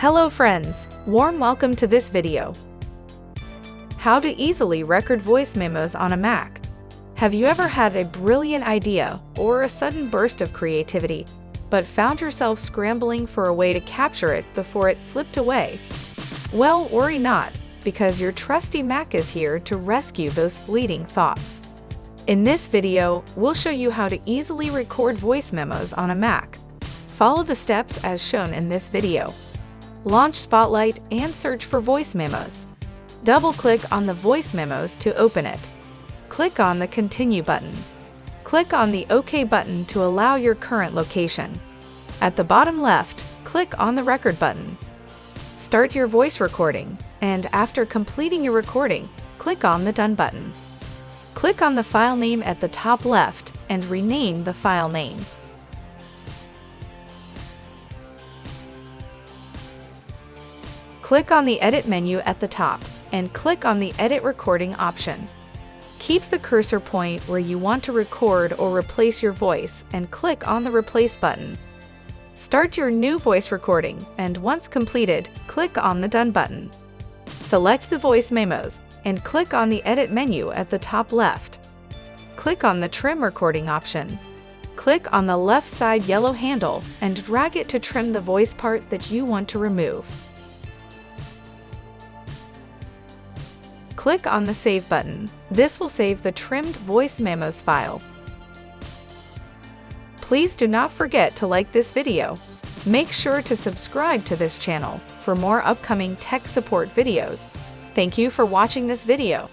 Hello friends, warm welcome to this video. How to easily record voice memos on a Mac. Have you ever had a brilliant idea or a sudden burst of creativity, but found yourself scrambling for a way to capture it before it slipped away? Well, worry not, because your trusty Mac is here to rescue those fleeting thoughts. In this video, we'll show you how to easily record voice memos on a Mac. Follow the steps as shown in this video. Launch Spotlight and search for Voice Memos. Double-click on the Voice Memos to open it. Click on the Continue button. Click on the OK button to allow your current location. At the bottom left, click on the Record button. Start your voice recording, and after completing your recording, click on the Done button. Click on the file name at the top left and rename the file name. Click on the Edit menu at the top and click on the Edit Recording option. Keep the cursor point where you want to record or replace your voice and click on the Replace button. Start your new voice recording, and once completed, click on the Done button. Select the voice memos and click on the Edit menu at the top left. Click on the Trim Recording option. Click on the left side yellow handle and drag it to trim the voice part that you want to remove. Click on the Save button. This will save the trimmed voice memos file. Please do not forget to like this video. Make sure to subscribe to this channel for more upcoming tech support videos. Thank you for watching this video.